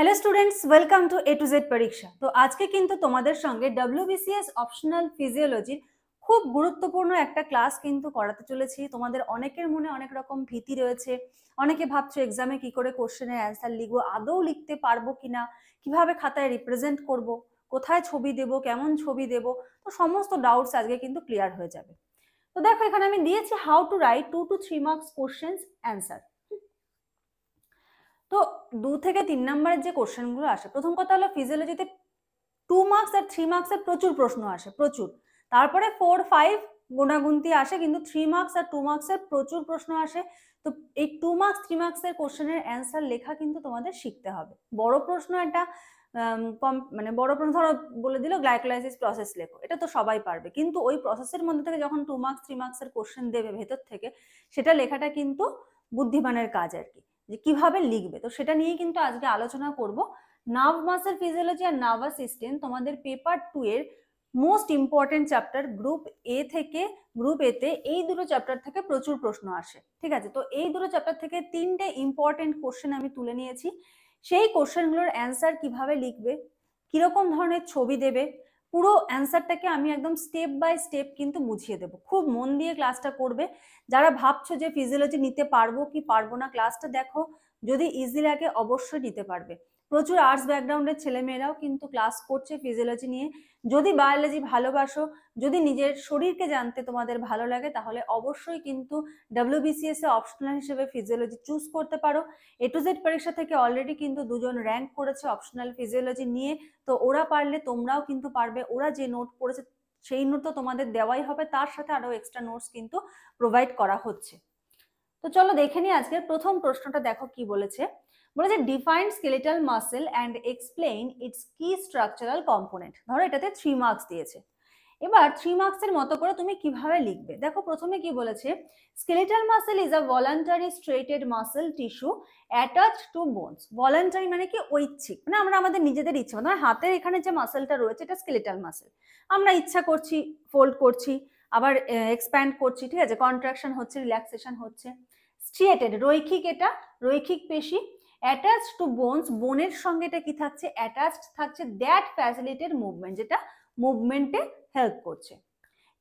Hello students, welcome to A to Z পরীক্ষা। তো আজকে কিন্তু তোমাদের সঙ্গে WBCS অপশনাল ফিজিওলজির খুব গুরুত্বপূর্ণ একটা ক্লাস কিন্তু করাতে চলেছি। তোমাদের অনেকের মনে অনেক রকম ভীতি রয়েছে, অনেকে ভাবছো এক্সামে কি করে কোশ্চেনের অ্যান্সার লিখবো, আদৌ লিখতে পারবো কিনা, কিভাবে খাতায় রিপ্রেজেন্ট করব, কোথায় ছবি দেব, কেমন ছবি দেব। তো সমস্ত ডাউটস আজকে কিন্তু ক্লিয়ার হয়ে যাবে। তো দেখো এখানে আমি দিয়েছি how to right 2 to 3 marks questions answer. তো 2 থেকে 3 নম্বরের যে কোশ্চেনগুলো আসে, প্রথম কথা হলো ফিজিওলজিতে 2 মার্কস আর 3 মার্কসের প্রচুর প্রশ্ন আসে, প্রচুর। তারপরে 4, 5 গুণাগুন্তি আসে, কিন্তু 3 মার্কস আর 2 মার্কসের প্রচুর প্রশ্ন আসে। তো এই 2 মার্কস 3 মার্কসের কোশ্চেনের অ্যান্সার লেখা কিন্তু তোমাদের শিখতে হবে। বড় প্রশ্ন একটা মানে বড় প্রশ্ন ধরো বলে দিল গ্লাইকোলাইসিস প্রসেস লেখো, এটা তো সবাই পারবে, কিন্তু ওই প্রসেসের মধ্যে থেকে যখন 2 মার্কস 3 মার্কসের কোশ্চেন দেবে ভেতর থেকে, সেটা লেখাটা কিন্তু বুদ্ধিমানের কাজ আর কি, যে কিভাবে লিখবে। তো সেটা নিয়েই কিন্তু আজকে আলোচনা করব। নার্ভ মাসেল ফিজিওলজি আর নার্ভাস সিস্টেম তোমাদের পেপার 2 এর মোস্ট ইম্পর্টেন্ট চ্যাপ্টার। গ্রুপ এ থেকে গ্রুপ এ তে এই দুটো চ্যাপ্টার থেকে প্রচুর প্রশ্ন আসে, ঠিক আছে। তো এই দুটো চ্যাপ্টার থেকে 3টে ইম্পর্টেন্ট কোশ্চেন আমি তুলে নিয়েছি। সেই কোশ্চেনগুলোর অ্যান্সার কিভাবে লিখবে, কিরকম ধরনের ছবি দেবে, পুরো অ্যান্সারটাকে আমি একদম স্টেপ বাই স্টেপ কিন্তু বুঝিয়ে দেবো। খুব মন দিয়ে ক্লাসটা করবে। যারা ভাবছো যে ফিজিওলজি নিতে পারবো কি পারবো না, ক্লাসটা দেখো, যদি ইজি লাগে অবশ্যই নিতে পারবে। প্রচুর আর্টস ব্যাকগ্রাউন্ডের ছেলেমেয়েরাও কিন্তু ক্লাস করছে ফিজিওলজি নিয়ে। যদি বায়োলজি ভালোবাসো, যদি নিজের শরীরকে জানতে তোমাদের ভালো লাগে, তাহলে অবশ্যই কিন্তু WBCS এ অপশনাল হিসেবে ফিজিওলজি চুজ করতে পারো। এ টু জেড পরীক্ষা থেকে অলরেডি কিন্তু 2জন র্যাঙ্ক করেছে অপশনাল ফিজিওলজি নিয়ে। তো ওরা পারলে তোমরাও কিন্তু পারবে। ওরা যে নোট পড়েছে সেই নোট তো তোমাদের দেওয়াই হবে, তার সাথে আরো এক্সট্রা নোটস কিন্তু প্রোভাইড করা হচ্ছে। তো চলো দেখে নিই আজকের প্রথম প্রশ্নটা। দেখো কি বলেছে, বলেছে define skeletal muscle and explain it's কি স্ট্রাকচারাল কম্পোনেন্ট। ধরো এটাতে 3 মার্কস দিয়েছে। এবার 3 মার্কসের মতো করে তুমি কিভাবে লিখবে। দেখো প্রথমে কি বলেছে, skeletal muscle is a voluntary striated muscle tissue attached to bones. Voluntary মানে কি ঐচ্ছিক, মানে আমরা আমাদের নিজেদের ইচ্ছা, মানে হাতের এখানে যে মাসেলটা রয়েছে এটা স্কেলেটাল মাসেল। আমরা ইচ্ছা করছি ফোল্ড করছি, আবার এক্সপ্যান্ড করছি, ঠিক আছে, কন্ট্রাকশন হচ্ছে, রিল্যাক্সেশন হচ্ছে। স্ট্রিয়েটেড রৈখিক, এটা রৈখিক পেশি। অ্যাটাচড টু বোনস, বোনের সঙ্গে এটা কি থাকছে, অ্যাটাচড থাকছে, দ্যাট ফ্যাসিলিটেড মুভমেন্ট, যেটা মুভমেন্টে হেল্প করছে।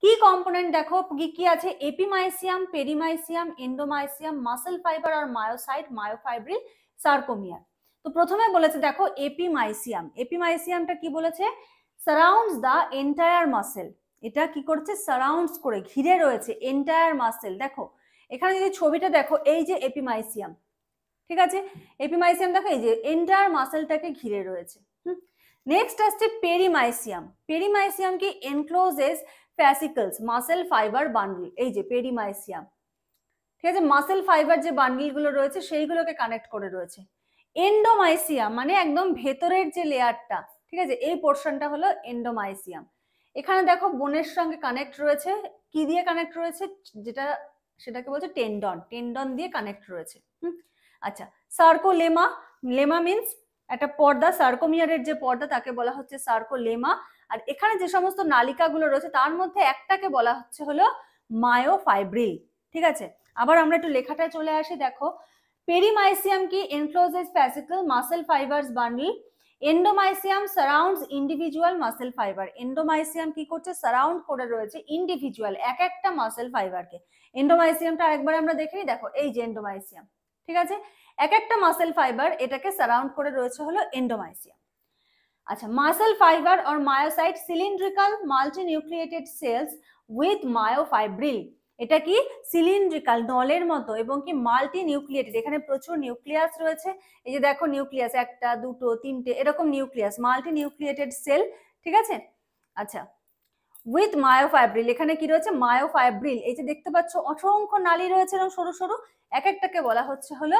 কি কম্পোনেন্ট দেখো কি কি আছে, এপিমাইসিয়াম, পেরিমাইসিয়াম, এন্ডোমাইসিয়াম, মাসেল ফাইবার আর মায়োসাইট, মায়োফাইব্রিল, সার্কোমিয়ার। তো প্রথমে বলেছে দেখো এপিমাইসিয়াম। এপিমাইসিয়ামটা কি বলেছে, সারাউন্ডস দা এন্টায়ার মাসেল। এটা কি করছে, সারাউন্ডস করে ঘিরে রয়েছে এন্টায়ার মাসেল। দেখো এখানে যদি ছবিটা দেখো, এই যে এপিমাইসিয়াম, ঠিক আছে, এপিমাইসিয়াম দেখো এই যে এন্টায়ার মাসেলটাকে ঘিরে রয়েছে। নেক্সট আসছে পেরিমাইসিয়াম। পেরিমাইসিয়াম কি এনক্লোজেস ফ্যাসিকলস মাসেল ফাইবার বান্ডল, এই যে পেরিমাইসিয়াম, ঠিক আছে, মাসেল ফাইবার যে বান্ডল গুলো রয়েছে সেইগুলোকে কানেক্ট করে রয়েছে। এন্ডোমাইসিয়াম মানে একদম ভেতরের যে লেয়ারটা, ঠিক আছে, এই পোর্শনটা হলো এন্ডোমাইসিয়াম। এখানে দেখো বোনের সঙ্গে কানেক্ট রয়েছে, কি দিয়ে কানেক্ট রয়েছে, যেটা সেটাকে বলছে টেন্ডন, টেন্ডন দিয়ে কানেক্ট রয়েছে। আচ্ছা, সার্কোলেমা, লেমা মিন্স একটা পর্দা, সার্কোমিয়ারের যে পর্দা তাকে বলা হচ্ছে সার্কোলেমা। আর এখানে যে সমস্ত নালিকাগুলো রয়েছে তার মধ্যে একটাকে বলা হচ্ছে হলো মায়োফাইব্রিল, ঠিক আছে। আবার আমরা একটু লেখাটায় চলে আসি। দেখো পেরিমাইসিয়াম কি encloses fascicle muscle fibres bundle, endomysium surrounds individual muscle fibre. Endomysium কি করছে, সারাউন্ড করে রয়েছে ইন্ডিভিজুয়াল এক একটা মাসেল ফাইবারকে। এন্ডোমাইসিয়ামটা আরেকবার আমরা দেখে নিই। দেখো এই যে এন্ডোমাইসিয়াম, ঠিক আছে, এক একটা মাসেল ফাইবার এটাকে সারাউন্ড করে রয়েছে হলো এন্ডোমাইসিয়াম। আচ্ছা, muscle fibre or myocyte cylindrical multinucleated cells with myofibril. এটা কি সিলিন্ড্রিক্যাল নলের মতো এবং কি মাল্টি নিউক্লিয়েটেড, এখানে প্রচুর নিউক্লিয়াস রয়েছে। এই যে দেখো নিউক্লিয়াস একটা দুটো তিনটে এরকম নিউক্লিয়াস, মাল্টি নিউক্লিয়েটেড সেল, ঠিক আছে। আচ্ছা, উইথ মায়োফাইব্রিল, এখানে কি রয়েছে, মায়োফাইব্রিল, এই যে দেখতে পাচ্ছ অসংখ্য নালী রয়েছে এরকম সরু সরু, এক একটাকে বলা হচ্ছে হলো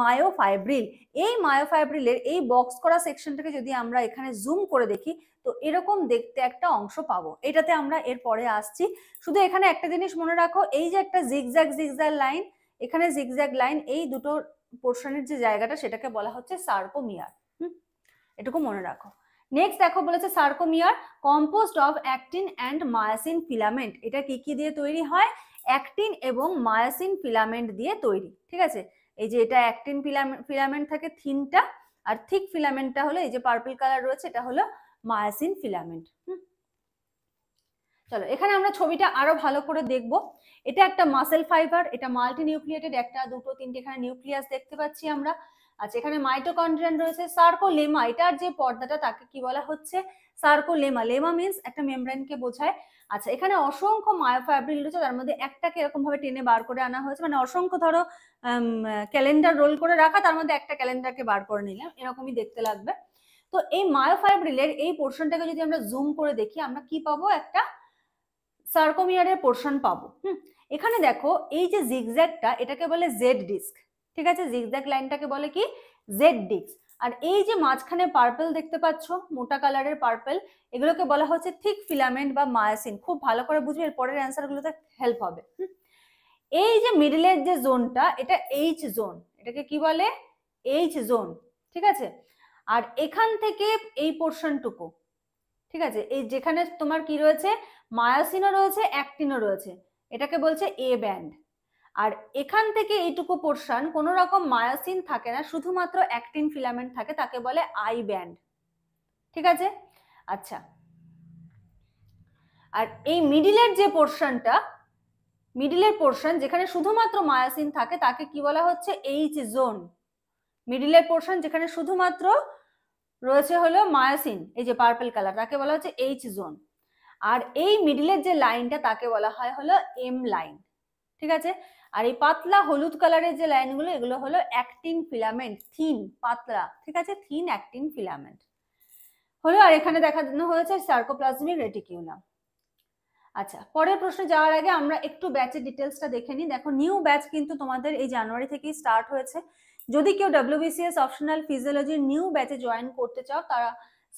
মায়োফাইব্রিল। এই মায়োফাইব্রিলের এই বক্স করা সেকশনটাকে যদি আমরা এখানে জুম করে দেখি, তো এরকম দেখতে একটা অংশ পাবো। এটাতে আমরা এর পরে আসছি। শুধু এখানে একটা জিনিস মনে রাখো, এই যে একটা জিগজ্যাগ জিগজ্যাগ লাইন, এখানে জিগজ্যাগ লাইন, এই দুটো পোর্শনের যে জায়গাটা সেটাকে বলা হচ্ছে সার্কোমিয়ার। এটুকু মনে রাখো। নেক্সট দেখো বলেছে sarcomere composed of actin and myosin filament. এটা কি কি দিয়ে তৈরি হয়, অ্যাক্টিন এবং মায়াসিন ফিলামেন্ট দিয়ে তৈরি, ঠিক আছে। এই যে এটা অ্যাক্টিন ফিলামেন্ট থাকে 3টা, আর থিক ফিলামেন্টটা হলো এই যে পার্পল কালার রয়েছে, এটা হলো মায়াসিন ফিলামেন্ট। চলো এখানে আমরা ছবিটা আরো ভালো করে দেখব। এটা একটা মাসেল ফাইবার, এটা মাল্টি নিউক্লিয়েটেড, একটা দুটো তিনটে এখানে নিউক্লিয়াস দেখতে পাচ্ছি আমরা। আচ্ছা এখানে মাইটোকন্ড্রিয়ান রয়েছে, সার্কোলেমা এটার যে পর্দাটা তাকে কি বলা হচ্ছে, সার্কোলেমা। লেমা মিন্স একটা মেমব্রেনকে বোঝায়। আচ্ছা এখানে অসংখ্য মায়োফাইব্রিল রয়েছে, তার মধ্যে একটাকে এরকম ভাবে টেনে বার করে আনা হয়েছে, মানে অসংখ্য ধরো ক্যালেন্ডার রোল করে রাখা, তার মধ্যে একটা ক্যালেন্ডারকে বার করে নিলাম, এরকমই দেখতে লাগবে। তো এই মায়োফাইব্রিলের এই পোর্শনটাকে যদি আমরা জুম করে দেখি, আমরা কি পাবো, একটা সার্কোমিয়ারের পোর্শন পাবো। এখানে দেখো এই যে জিগজ্যাগটা, এটাকে বলে জেড ডিস্ক, ঠিক আছে, জিগজ্যাগ লাইনটাকে বলে কি, জেড ডিস্ক। আর এই যে মাঝখানে পার্পল দেখতে পাচ্ছ, মোটা কালারের পার্পল, এগুলোকে বলা হচ্ছে থিক ফিলামেন্ট বা মায়াসিন। খুব ভালো করে বুঝবে, এর পরের অ্যান্সার গুলোতে হেল্প হবে। এই যে মিডলের যে জোনটা, এটা এইচ জোন, এটাকে কি বলে, এইচ জোন, ঠিক আছে। আর এখান থেকে এই পোর্শনটুকু, ঠিক আছে, এই যেখানে তোমার কি রয়েছে, মায়াসিনও রয়েছে, অ্যাক্টিনও রয়েছে, এটাকে বলছে এ ব্যান্ড। আর এখান থেকে এইটুকু পোর্শন কোনো রকম মায়াসিন থাকে না, শুধুমাত্র অ্যাক্টিন ফিলামেন্ট থাকে, তাকে বলে আই ব্যান্ড, ঠিক আছে। আচ্ছা আর এই মিডিলের যে পোর্শনটা, মিডিলের পোর্শন যেখানে শুধুমাত্র মায়াসিন থাকে, তাকে কি বলা হচ্ছে, এইচ জোন। মিডিলের পোর্শন যেখানে শুধুমাত্র রয়েছে হলো মায়াসিন, এই যে পার্পল কালার, তাকে বলা হচ্ছে এইচ জোন। আর এই মিডিলের যে লাইনটা, তাকে বলা হয় হলো এম লাইন, ঠিক আছে। আর এই পাতলা হলুদ কালারের যে লাইনগুলো, এগুলো হলো অ্যাক্টিন ফিলামেন্ট, থিন পাতলা, ঠিক আছে, থিন অ্যাক্টিন ফিলামেন্ট হলো। আর এখানে দেখানো হয়েছে সার্কোপ্লাজমিক রেটিকিউলাম। আচ্ছা পরের প্রশ্নে যাওয়ার আগে আমরা একটু ব্যাচের ডিটেলসটা দেখে নিই। দেখো নিউ ব্যাচ কিন্তু তোমাদের এই জানুয়ারি থেকেই স্টার্ট হয়েছে। যদি কেউ WBCS অপশনাল ফিজিওলজির নিউ ব্যাচে জয়েন করতে চাও, তারা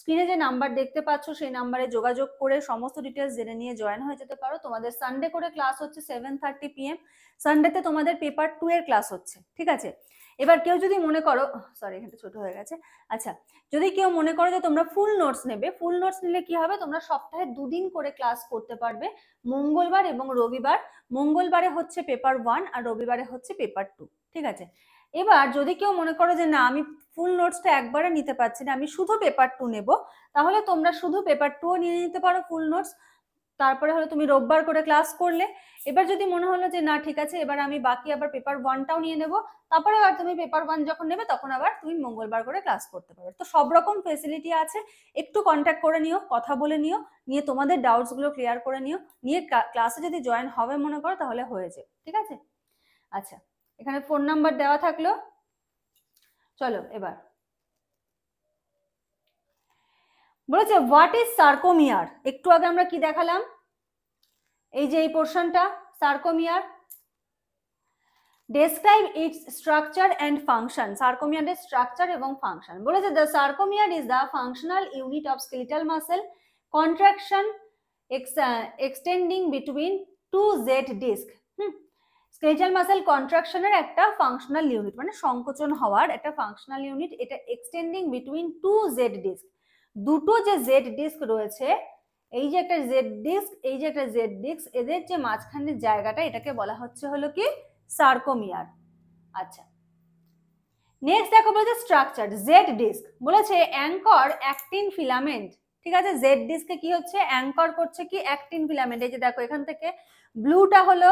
স্ক্রিনে যে নাম্বার দেখতে পাচ্ছ সেই নাম্বারে যোগাযোগ করে সমস্ত ডিটেলস জেনে নিয়ে জয়েন হয়ে যেতে পারো। তোমাদের সানডে করে ক্লাস হচ্ছে 7:30 PM। সানডেতে তোমাদের পেপার 2 এর ক্লাস হচ্ছে, ঠিক আছে। এবার কেউ যদি মনে করো, সরি এখানে ছোট হয়ে গেছে, আচ্ছা যদি কেউ মনে করো যে তোমরা ফুল নোটস নেবে, ফুল নোটস নিলে কি হবে, তোমরা সপ্তাহে 2 দিন করে ক্লাস করতে পারবে, মঙ্গলবার এবং রবিবার। মঙ্গলবারে হচ্ছে পেপার 1 আর রবিবারে হচ্ছে পেপার 2, ঠিক আছে। এবার যদি কেউ মনে করো যে না আমি ফুল নোটসটা একবারে নিতে পারছি না, আমি শুধু পেপার 2 নেব, তাহলে তোমরা শুধু পেপার 2 নিয়ে নিতে পারো ফুল নোটস। তারপরে হলো তুমি রোববার করে ক্লাস করলে। এবার যদি মনে হলো যে না ঠিক আছে এবার আমি বাকি আবার পেপার 1টাও নিয়ে নেব, তারপরে আবার তুমি পেপার 1 যখন নেবে তখন আবার তুমি মঙ্গলবার করে ক্লাস করতে পারবে। তো সব রকম ফেসিলিটি আছে, একটু কন্ট্যাক্ট করে নিও, কথা বলে নিও, নিয়ে তোমাদের ডাউটস গুলো ক্লিয়ার করে নিও, নিয়ে ক্লাসে যদি জয়েন হবে মনে করো তাহলে হয়ে যাবে, ঠিক আছে। আচ্ছা এখানে ফোন নাম্বার দেওয়া থাকলো। চলো এবার বলেছে হোয়াট ইজ সার্কোমিয়ার। একটু আগে আমরা কি দেখালাম, এই যে এই পোর্শনটা sarcomere. Describe its structure and function. সার্কোমিয়ারের স্ট্রাকচার এবং ফাংশন বলেছে, the sarcomere is the functional unit of skeletal muscle contraction extending between 2 Z disc. Skeletal muscle কন্ট্রাকশনের একটা ফাংশনাল ইউনিট, মানে সংকোচন হওয়ার একটা ফাংশনাল ইউনিট, এটা এক্সটেন্ডিং বিটুইন 2 জেড ডিস্ক। দুটো যে জেড ডিস্ক রয়েছে, এই যে একটা জেড ডিস্ক, এই যে একটা জেড ডিস্ক, এদের যে মাঝখানের জায়গাটা, এটাকে বলা হচ্ছে হলো কি সার্কোমিয়ার। আচ্ছা নেক্সট দেখো বলেছে স্ট্রাকচার জেড ডিস্ক, বলেছে অ্যাঙ্কর অ্যাক্টিন ফিলামেন্ট, ঠিক আছে। জেড ডিস্কে কি হচ্ছে, অ্যাঙ্কর করছে কি অ্যাক্টিন ফিলামেন্ট। এই যে দেখো এখান থেকে ব্লুটা হলো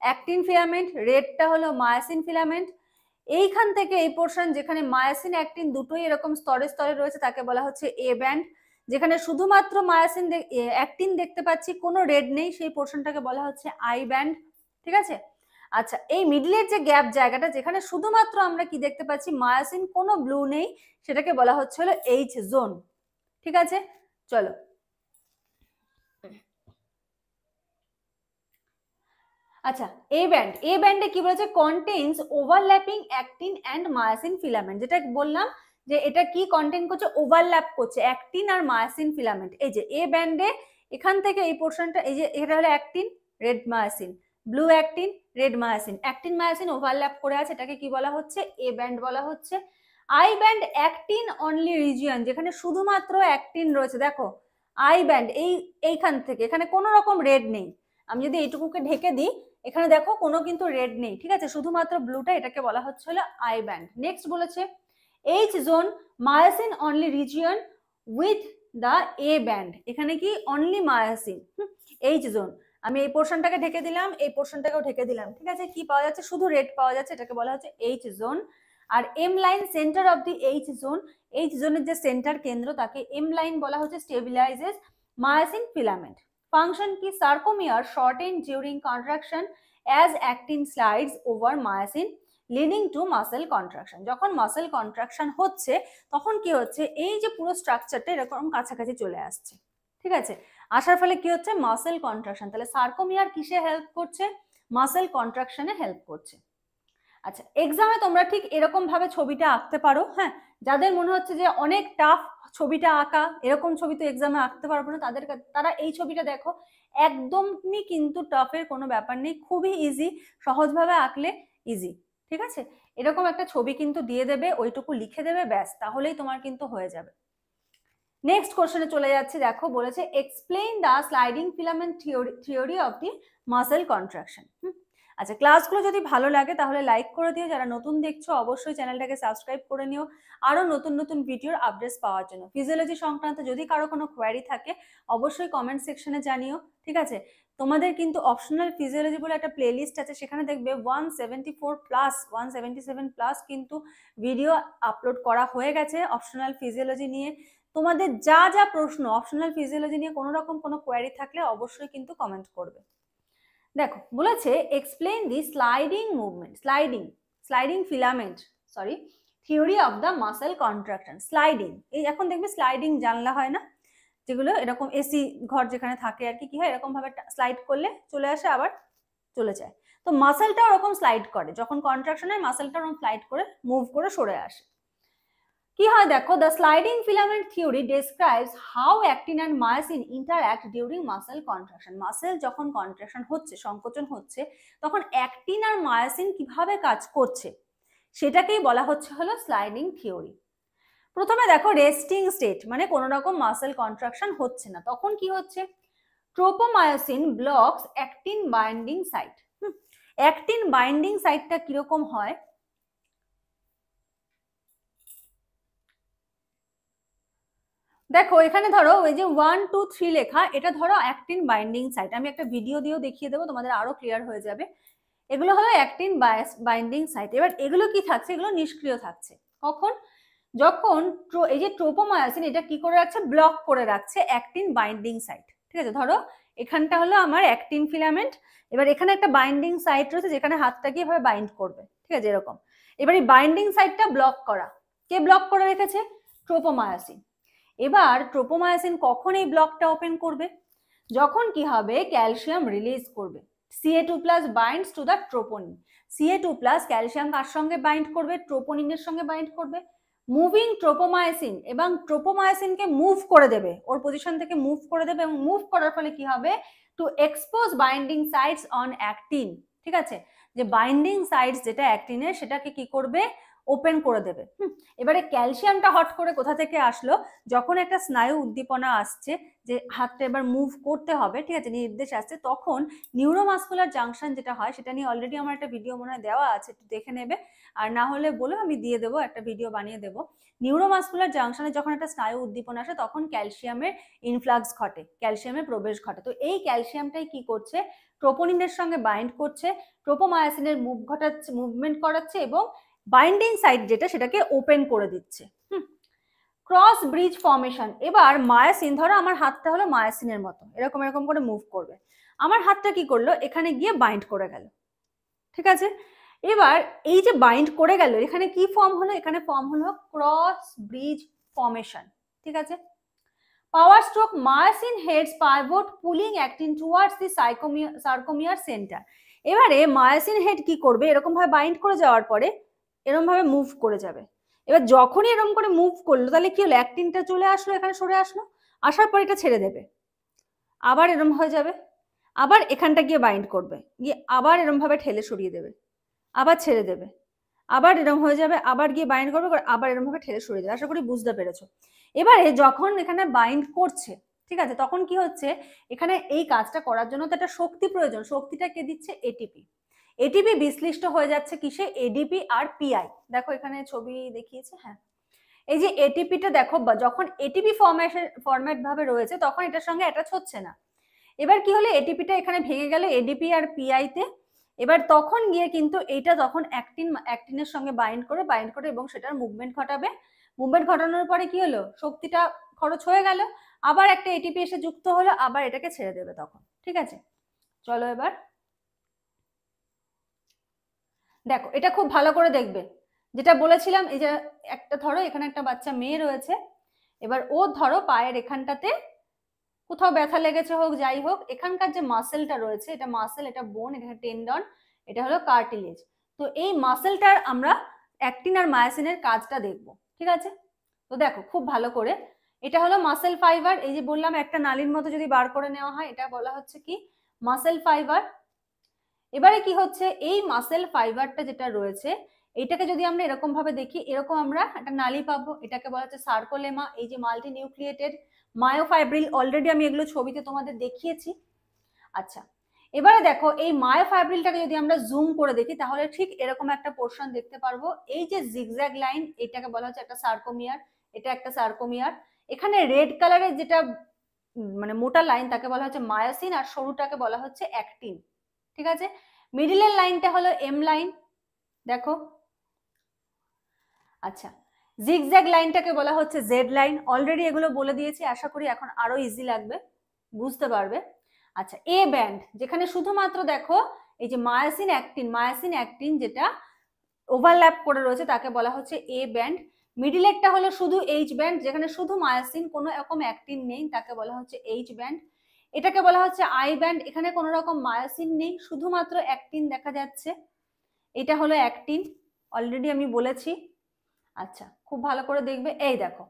অ্যাক্টিন ফিলামেন্ট, রেডটা হলো মায়াসিন ফিলামেন্ট। এইখান থেকে এই পোর্শন যেখানে মায়াসিন অ্যাক্টিন দুটোই এরকম স্তরে স্তরে রয়েছে, তাকে বলা হচ্ছে এ ব্যান্ড। যেখানে শুধুমাত্র মায়াসিন অ্যাক্টিন দেখতে পাচ্ছি, কোনো রেড নেই, সেই পোর্শনটাকে বলা হচ্ছে আই ব্যান্ড, ঠিক আছে। আচ্ছা এই মিডলের যে গ্যাপ জায়গাটা, যেখানে শুধুমাত্র আমরা কি দেখতে পাচ্ছি মায়াসিন, কোনো ব্লু নেই, সেটাকে বলা হচ্ছে হলো এইচ জোন, ঠিক আছে। চলো আচ্ছা এ ব্যান্ড, এ ব্যান্ডে কি বলেছে, contains overlapping actin and myosin filament. যেটা বললাম যে এটা কি কন্টেইন করছে, ওভারল্যাপ করছে অ্যাক্টিন আর মায়াসিন ফিলামেন্ট। এই যে এ ব্যান্ডে এখান থেকে এই পোর্শনটা, এই যে এটা হলো actin, red myosin, blue actin, red myosin, actin myosin overlap করে আছে, এটাকে কি বলা হচ্ছে, এ ব্যান্ড বলা হচ্ছে। I band actin only region, যেখানে শুধুমাত্র অ্যাক্টিন রয়েছে। দেখো আই ব্যান্ড এইখান থেকে এখানে কোনো রকম রেড নেই। আমি যদি এইটুকুকে ঢেকে দিই, এখানে দেখো কোনো কিন্তু রেড নেই, ঠিক আছে, শুধুমাত্র ব্লুটা, এটাকে বলা হচ্ছে হলো আই ব্যান্ড। নেক্সট বলেছে H zone myosin only region with the a band, এখানে কি অনলি মায়োসিন, এইচ জোন, আমি এই পোর্শনটাকে ঢেকে দিলাম, এই পোর্শনটাকেও ঢেকে দিলাম, ঠিক আছে। কি পাওয়া যাচ্ছে, শুধু রেড পাওয়া যাচ্ছে, এটাকে বলা হচ্ছে এইচ জোন। আর M line centre of the H zone, H জোনের যে সেন্টার কেন্দ্র তাকে এম লাইন বলা হচ্ছে, স্টেবিলাইজেস মায়োসিন ফিলামেন্ট। ফাংশন কি, sarcomere shorten during contraction as actin slides over myosin leading to muscle contraction. যখন মাসেল কন্ট্রাকশন হচ্ছে তখন কি হচ্ছে, এই যে পুরো স্ট্রাকচারটা এরকম কাছাকাছি চলে আসছে, ঠিক আছে। আসার ফলে কি হচ্ছে, মাসেল কন্ট্রাকশন। তাহলে সার্কোমিয়ার কিসে হেল্প করছে, মাসেল কন্ট্রাকশনে হেল্প করছে। আচ্ছা, এক্সামে তোমরা ঠিক এরকম ভাবে ছবিটা আঁকতে পারো, হ্যাঁ। যাদের মনে হচ্ছে যে অনেক টাফ ছবিটা আঁকা, এরকম ছবি তো এক্সামে আঁকতে পারবো না, তারা এই ছবিটা দেখো, একদমই কিন্তু টাফের কোনো ব্যাপার নেই, খুবই ইজি, সহজভাবে আঁকলে ইজি, ঠিক আছে। এরকম একটা ছবি কিন্তু দিয়ে দেবে, ওইটুকু লিখে দেবে, ব্যাস, তাহলেই তোমার কিন্তু হয়ে যাবে। নেক্সট কোশ্চেনে চলে যাচ্ছি, দেখো বলেছে explain the sliding filament theory of the muscle contraction. আচ্ছা, ক্লাসগুলো যদি ভালো লাগে তাহলে লাইক করে দিও, যারা নতুন দেখছো অবশ্যই চ্যানেলটাকে সাবস্ক্রাইব করে নিও আরো নতুন নতুন ভিডিওর আপডেটস পাওয়ার জন্য। ফিজিওলজি সংক্রান্ত যদি কারো কোনো কোয়ারি থাকে অবশ্যই কমেন্ট সেকশনে জানিও, ঠিক আছে। তোমাদের কিন্তু অপশনাল ফিজিওলজি বলে একটা প্লেলিস্ট আছে, সেখানে দেখবে 174 প্লাস 177 প্লাস কিন্তু ভিডিও আপলোড করা হয়ে গেছে অপশনাল ফিজিওলজি নিয়ে। তোমাদের যা যা প্রশ্ন অপশনাল ফিজিওলজি নিয়ে কোনো রকম কোনো কোয়ারি থাকলে অবশ্যই কিন্তু কমেন্ট করবে। দেখো বলেছে explain the sliding movement, sliding filament theory of the muscle contraction. Sliding, এই এখন দেখবে স্লাইডিং জানলা হয় না, যেগুলো এরকম এসি ঘর যেখানে থাকে আর কি হয়, এরকম ভাবে স্লাইড করলে চলে আসে আবার চলে যায়। তো মাসেলটা ওরকম স্লাইড করে, যখন কন্ট্রাকশন হয় মাসেলটা ওরকম স্লাইড করে মুভ করে সরে আসে। কি হয় দেখো, the sliding filament theory describes how actin and myosin interact during muscle contraction. Muscle যখন কন্ট্রাকশন হচ্ছে, সংকোচন হচ্ছে, তখন অ্যাক্টিন আর মায়োসিন কিভাবে কাজ করছে সেটাকেই বলা হচ্ছে হলো স্লাইডিং থিওরি। প্রথমে দেখো রেস্টিং স্টেট, মানে কোনো রকম মাসেল কন্ট্রাকশন হচ্ছে না, তখন কি হচ্ছে, tropomyosin blocks actin binding site. Actin binding সাইটটা কিরকম হয়, দেখো এখানে ধরো ওই যে 1 2 3 লেখা, এটা ধরো অ্যাক্টিন বাইন্ডিং সাইট, আমি একটা ভিডিও দিয়েও দেখিয়ে দেবো, তোমাদের আরো ক্লিয়ার হয়ে যাবে। এগুলো হলো অ্যাক্টিন বাইন্ডিং সাইট। এবার এগুলো কি থাকছে, এগুলো নিষ্ক্রিয় থাকছে কখন, যখন এই যে ট্রোপোমায়োসিন এটা কি করে রাখছে, ব্লক করে রাখছে অ্যাক্টিন বাইন্ডিং সাইট, ঠিক আছে। ধরো এখানটা হলো আমার অ্যাক্টিন ফিলামেন্ট, এবার এখানে একটা বাইন্ডিং সাইট রয়েছে যেখানে হাতটা কি এভাবে বাইন্ড করবে, ঠিক আছে, এরকম। এবার এই বাইন্ডিং সাইটটা ব্লক করা, কে ব্লক করে রেখেছে, ট্রোপোমায়োসিন। এবার ট্রোপোমায়োসিন কখন এই ব্লকটা ওপেন করবে, যখন কি হবে, ক্যালসিয়াম রিলিজ করবে, Ca2+ binds to the troponin. Ca2+ calcium কার সঙ্গে বাইন্ড করবে, ট্রোপোনিনের সঙ্গে বাইন্ড করবে। মুভিং ট্রোপোমায়োসিন, এবং ট্রোপোমায়োসিনকে মুভ করে দেবে, ওর পজিশন থেকে মুভ করে দেবে, এবং মুভ করার ফলে কি হবে, two expose binding sites on actin, ঠিক আছে। যে বাইন্ডিং সাইটস যেটা অ্যাক্টিনের সেটাকে কি করবে, ওপেন করে দেবে। এবারে ক্যালসিয়ামটা হট করে কোথা থেকে আসলো, যখন একটা স্নায়ু উদ্দীপনা আসছে যে হাতটা এবার মুভ করতে হবে, ঠিক আছে, নির্দেশ আসছে, তখন নিউরোমাসকুলার জাংশন যেটা হয় সেটা নিয়ে অলরেডি আমার একটা ভিডিও মনে হয় দেওয়া আছে, একটু দেখে নেবে, আর না হলে বলো আমি দিয়ে দেবো, একটা ভিডিও বানিয়ে দেবো। নিউরোমাসকুলার জাংশনে যখন একটা স্নায়ু উদ্দীপনা আসে তখন ক্যালসিয়ামের ইনফ্লাক্স ঘটে, ক্যালসিয়ামের প্রবেশ ঘটে। তো এই ক্যালসিয়ামটাই কি করছে, ট্রোপোনিনের সঙ্গে বাইন্ড করছে, ট্রোপোমায়োসিনের মুভমেন্ট করাচ্ছে, এবং বাইন্ডিং সাইট যেটা সেটাকে ওপেন করে দিচ্ছে। ক্রস ব্রিজ ফর্মেশন, এবার মায়োসিন, ধরো আমার হাতটা হলো মায়োসিনের মতো এরকম এরকম করে মুভ করবে, আমার হাতটা কি করলো, এখানে গিয়ে বাইন্ড করে গেল, ঠিক আছে। এবার এই যে বাইন্ড করে গেল, এখানে কি ফর্ম হলো, এখানে ফর্ম হলো ক্রস ব্রিজ ফর্মেশন, ঠিক আছে। Power stroke, myosin heads pivot pulling actin towards the sarcomere centre. এবারে মায়োসিন হেড কি করবে, এরকম ভাবে বাইন্ড করে যাওয়ার পরে এরকম ভাবে মুভ করে যাবে। এবার যখনই এরকম করে মুভ করলো তাহলে কি হলো, অ্যাক্টিনটা চলে আসলো, এখানে সরে আসলো, আসার পর এটা ছেড়ে দেবে, আবার এরম হয়ে যাবে, আবার এখানটা গিয়ে বাইন্ড করবে, গিয়ে আবার এরম ভাবে ঠেলে সরিয়ে দেবে, আবার ছেড়ে দেবে, আবার এরম হয়ে যাবে, আবার গিয়ে বাইন্ড করবে, আবার এরম ভাবে ঠেলে সরিয়ে দেবে। আশা করি বুঝতে পেরেছো। এবারে যখন এখানে বাইন্ড করছে, ঠিক আছে, তখন কি হচ্ছে, এখানে এই কাজটা করার জন্য তো একটা শক্তি প্রয়োজন, শক্তিটা কে দিচ্ছে, এটিপি। এটিপি বিশ্লিষ্ট হয়ে যাচ্ছে কিসে, এডিপি আর পিআই। দেখো এখানে ছবি দেখিয়েছে, হ্যাঁ, এই যে এটিপিটা দেখো, যখন এটিপি ফরম্যাট ভাবে রয়েছে তখন এটার সঙ্গে অ্যাটাচ হচ্ছে না। এবার কি হলো, এটিপিটা এখানে ভেঙে গেল এডিপি আর পিআই তে। এবার তখন গিয়ে কিন্তু এইটা তখন অ্যাক্টিনের সঙ্গে বাইন্ড করে এবং সেটার মুভমেন্ট ঘটাবে। মুভমেন্ট ঘটানোর পরে কি হলো, শক্তিটা খরচ হয়ে গেল, আবার একটা এটিপি এসে যুক্ত হলো, আবার এটাকে ছেড়ে দেবে তখন। ঠিক আছে, চলো এবার দেখো, এটা খুব ভালো করে দেখবে। যেটা বলেছিলাম, এই যে একটা ধরো এখানে একটা বাচ্চা মেয়ে রয়েছে, এবার ও ধরো পায়ের এখানটাতে কোথাও ব্যথা লেগেছে হোক যাই হোক, এখানকার যে মাসেলটা রয়েছে, এটা মাসেল, এটা বোন, এটা টেন্ডন, এটা হলো কার্টিলেজ। তো এই মাসেলটার আমরা অ্যাক্টিন আর মায়োসিনের কাজটা দেখব। ঠিক আছে, তো দেখো খুব ভালো করে, এটা হলো মাসেল ফাইবার। এই যে বললাম একটা নালীর মতো যদি বার করে নেওয়া হয়, এটা বলা হচ্ছে কি মাসেল ফাইবার। এবারে কি হচ্ছে, এই মাসেল ফাইবারটা যেটা রয়েছে, এইটাকে যদি আমরা এরকম ভাবে দেখি, এরকম আমরা একটা নালী পাবো, এটাকে বলা হচ্ছে সার্কোলেমা। এই যে মাল্টি নিউক্লিয়েটেড মায়োফাইব্রিল, অলরেডি আমি এগুলো ছবিতে তোমাদের দেখিয়েছি। আচ্ছা, এবারে দেখো এই মায়োফাইব্রিলটাকে যদি আমরা জুম করে দেখি, তাহলে ঠিক এরকম একটা পোর্শন দেখতে পারবো। এই যে জিগজ্যাগ লাইন, এটাকে বলা হচ্ছে একটা সার্কোমিয়ার, এটা একটা সার্কোমিয়ার। এখানে রেড কালারের যেটা মানে মোটা লাইন, তাকে বলা হচ্ছে মায়োসিন, আর সরুটাকে বলা হচ্ছে অ্যাক্টিন। ঠিক আছে, মিডিলের লাইনটা হলো এম লাইন, দেখো। আচ্ছা, জিগজ্যাগ লাইনটাকে বলা হচ্ছে জেড লাইন। অলরেডি এগুলো বলে দিয়েছি, আশা করি এখন আরো ইজি লাগবে, বুঝতে পারবে। আচ্ছা, এ ব্যান্ড, যেখানে শুধুমাত্র দেখো এই যে মায়োসিন অ্যাক্টিন যেটা ওভারল্যাপ করে রয়েছে, তাকে বলা হচ্ছে এ ব্যান্ড। মিডিলেরটা হলো শুধু এইচ ব্যান্ড, যেখানে শুধু মায়োসিন, কোনো রকম অ্যাক্টিন নেই, তাকে বলা হচ্ছে এইচ ব্যান্ড। এটাকে বলা হচ্ছে আই ব্যান্ড, এখানে কোনো রকম মায়োসিন নেই, শুধুমাত্র অ্যাক্টিন দেখা যাচ্ছে, এটা হলো অ্যাক্টিন, অলরেডি আমি বলেছি। আচ্ছা, খুব ভালো করে দেখবে, এই দেখো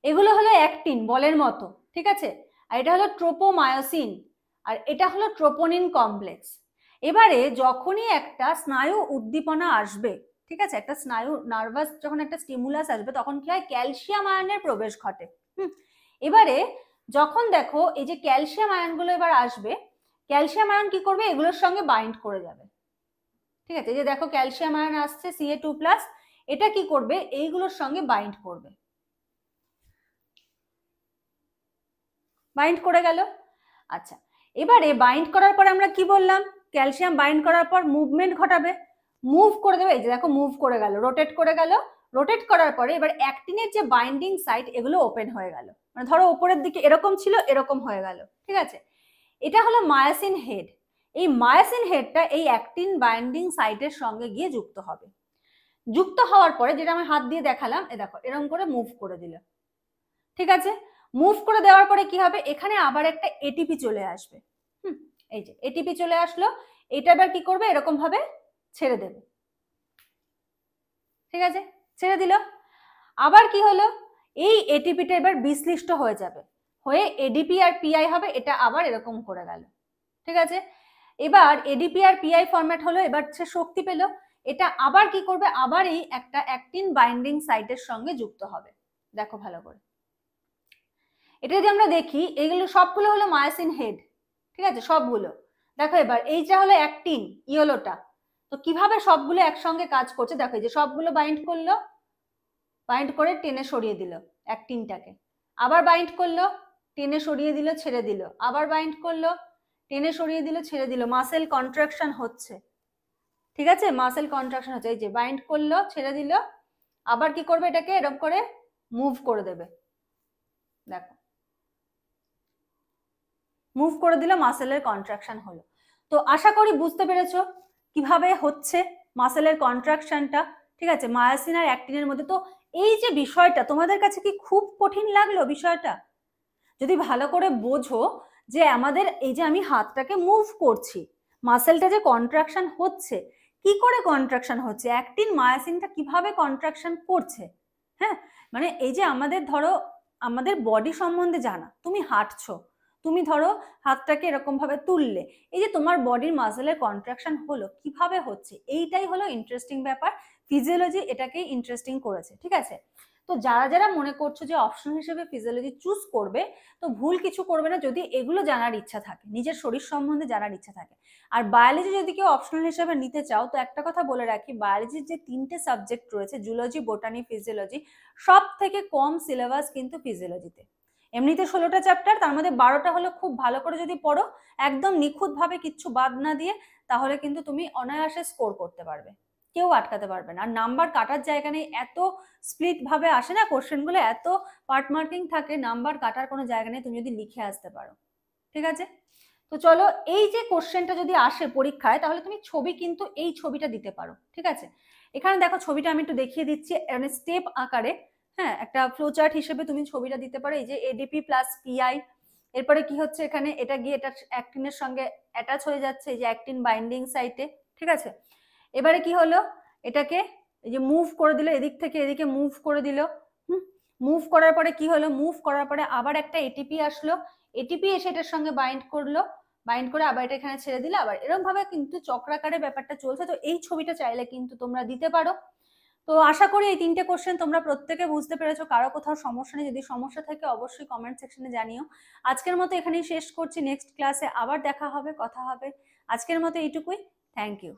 এগুলো হলো অ্যাক্টিন বলের মতো। ঠিক আছে, আর এটা হলো ট্রোপোমায়োসিন, আর এটা হলো ট্রোপোনিন কমপ্লেক্স। এবারে যখনই একটা স্নায়ু উদ্দীপনা আসবে, ঠিক আছে, একটা স্নায়ু নার্ভাস যখন একটা স্টিমুলাস আসবে, তখন কি হয়, ক্যালসিয়াম আয়নের প্রবেশ ঘটে। এবারে যখন দেখো এই যে ক্যালসিয়াম আয়নগুলো এবার আসবে, ক্যালসিয়াম আয়ন কি করবে, এগুলোর সঙ্গে বাইন্ড করে যাবে। ঠিক আছে, এই যে দেখো ক্যালসিয়াম আয়ন আসছে Ca2+, এটা কি করবে, এইগুলোর সঙ্গে বাইন্ড করবে, বাইন্ড করে গেল। আচ্ছা, এবারে বাইন্ড করার পর আমরা কি বললাম, ক্যালসিয়াম বাইন্ড করার পর মুভমেন্ট ঘটাবে, মুভ করে দেবে। এই যে দেখো মুভ করে গেল, রোটেট করে গেল। রোটেট করার পরে এবার অ্যাক্টিনের যে বাইন্ডিং সাইট, এগুলো ওপেন হয়ে গেল, মানে ধরো উপরের দিকে এরকম ছিল, এরকম হয়ে গেল। ঠিক আছে, এটা হলো মায়োসিন হেড। এই মায়োসিন হেডটা এই অ্যাক্টিন বাইন্ডিং সাইটের সঙ্গে গিয়ে যুক্ত হবে। যুক্ত হওয়ার পরে, যেটা আমি হাত দিয়ে দেখালাম, এ দেখো এরকম করে মুভ করে দিল। ঠিক আছে, মুভ করে দেওয়ার পরে কি হবে, এখানে আবার একটা এটিপি চলে আসবে। এই যে এটিপি চলে আসলো, এটা এবার কি করবে, এরকম ভাবে ছেড়ে দেবে। ঠিক আছে, ছেড়ে দিল। আবার কি হলো, এই এটিপিটা এবার বিশ্লিষ্ট হয়ে যাবে, হয়ে এডিপি আর পিআই হবে, এটা আবার এরকম করে গেল। ঠিক আছে, এবার এডিপি আর পিআই ফরম্যাট হলো, এবার সে শক্তি পেল, এটা আবার কি করবে, আবার এই একটা অ্যাক্টিন বাইন্ডিং সাইটের সঙ্গে যুক্ত হবে। দেখো ভালো করে, এটা যদি আমরা দেখি, এইগুলো সবগুলো হলো মায়োসিন হেড। ঠিক আছে, সবগুলো দেখো। এবার এইটা হলো অ্যাক্টিন ইয়েলোটা, তো কিভাবে সবগুলো একসঙ্গে কাজ করছে দেখো, এই যে সবগুলো বাইন্ড করলো, বাইন্ড করে টেনে সরিয়ে দিল অ্যাক্টিনটাকে, আবার বাইন্ড করলো, টেনে সরিয়ে দিল, ছেড়ে দিল, আবার বাইন্ড করলো, টেনে সরিয়ে দিল, ছেড়ে দিল, মাসেল কন্ট্রাকশন হচ্ছে। ঠিক আছে, মাসেল কন্ট্রাকশন হচ্ছে, এই যে বাইন্ড করলো, ছেড়ে দিল, আবার কি করবে, এটাকে এরকম করে মুভ করে দেবে। দেখো মুভ করে দিল, মাসেলের কন্ট্রাকশন হলো। তো আশা করি বুঝতে পেরেছো কিভাবে হচ্ছে মাসেলের কন্ট্রাকশনটা। ঠিক আছে, মায়োসিন আর অ্যাক্টিনের মধ্যে। তো এই যে বিষয়টা তোমাদের কাছে কি খুব কঠিন লাগলো বিষয়টা? যদি ভালো করে বোঝো যে আমাদের এই যে আমি হাতটাকে মুভ করছি, মাসেলটা যে কন্ট্রাকশন হচ্ছে, কি করে কন্ট্রাকশন হচ্ছে, অ্যাক্টিন মায়োসিনটা কিভাবে কন্ট্রাকশন করছে। হ্যাঁ, মানে এই যে আমাদের ধরো আমাদের বডি সম্বন্ধে জানা, তুমি হাঁটছো, তুমি ধরো হাতটাকে এরকম ভাবে তুললে, এই যে তোমার বডির মাসেলের কন্ট্রাকশন হলো, কিভাবে হচ্ছে, এইটাই হলো ইন্টারেস্টিং ব্যাপার। ফিজিওলজি এটাকেই ইন্টারেস্টিং করেছে। ঠিক আছে, তো যারা যারা মনে করছো যে অপশন হিসেবে ফিজিওলজি চুজ করবে, তো ভুল কিছু করবে না যদি এগুলো জানার ইচ্ছা থাকে, নিজের শরীর সম্বন্ধে জানার ইচ্ছা থাকে। আর বায়োলজি যদি কেউ অপশনাল হিসেবে নিতে চাও, তো একটা কথা বলে রাখি, বায়োলজির যে 3টে সাবজেক্ট রয়েছে, জুলজি, বোটানি, ফিজিওলজি, সব থেকে কম সিলেবাস কিন্তু ফিজিওলজিতে। এমনিতে 16টা চ্যাপ্টার, তার মধ্যে 12টা হলো খুব ভালো করে যদি পড়ো, একদম নিখুঁতভাবে কিচ্ছু বাদ না দিয়ে, তাহলে কিন্তু তুমি অনায়াসে স্কোর করতে পারবে, কেউ আটকাতে পারবে না। আর নাম্বার কাটার জায়গা নেই, এত স্প্লিট ভাবে আসে না কোশ্চেনগুলো, এত পার্ট মার্কিং থাকে, নাম্বার কাটার কোনো জায়গা নেই, তুমি যদি লিখে আসতে পারো। ঠিক আছে, তো চলো, এই যে কোশ্চেনটা যদি আসে পরীক্ষায়, তাহলে তুমি ছবি কিন্তু এই ছবিটা দিতে পারো। ঠিক আছে, এখানে দেখো ছবিটা আমি একটু দেখিয়ে দিচ্ছি মানে স্টেপ আকারে। হ্যাঁ, একটা ফ্লোচার্ট হিসেবে তুমি ছবিটা দিতে পারো। এই যে এডিপি প্লাস পিআই, এরপরে কি হচ্ছে এখানে, এটা গিয়ে এটা অ্যাক্টিনের সঙ্গে অ্যাটাচ হয়ে যাচ্ছে, এই যে অ্যাক্টিন বাইন্ডিং সাইটে। ঠিক আছে, এবারে কি হলো, এটাকে এই যে মুভ করে দিল, এদিক থেকে এদিকে মুভ করে দিল। মুভ করার পরে কি হলো, মুভ করার পরে আবার একটা এটিপি আসলো, এটিপি এসে এটার সঙ্গে বাইন্ড করলো, বাইন্ড করে আবার এটা এখানে ছেড়ে দিলে, আবার এরকম ভাবে কিন্তু চক্রাকারে ব্যাপারটা চলছে। তো এই ছবিটা চাইলে কিন্তু তোমরা দিতে পারো। তো আশা করি এই 3টে কোশ্চেন তোমরা প্রত্যেকে বুঝতে পেরেছো, কারো কোথাও সমস্যা নেই। যদি সমস্যা থাকে অবশ্যই কমেন্ট সেকশনে জানিও। আজকের মতো এখানেই শেষ করছি, নেক্সট ক্লাসে আবার দেখা হবে, কথা হবে। আজকের মতো এইটুকুই, থ্যাংক ইউ।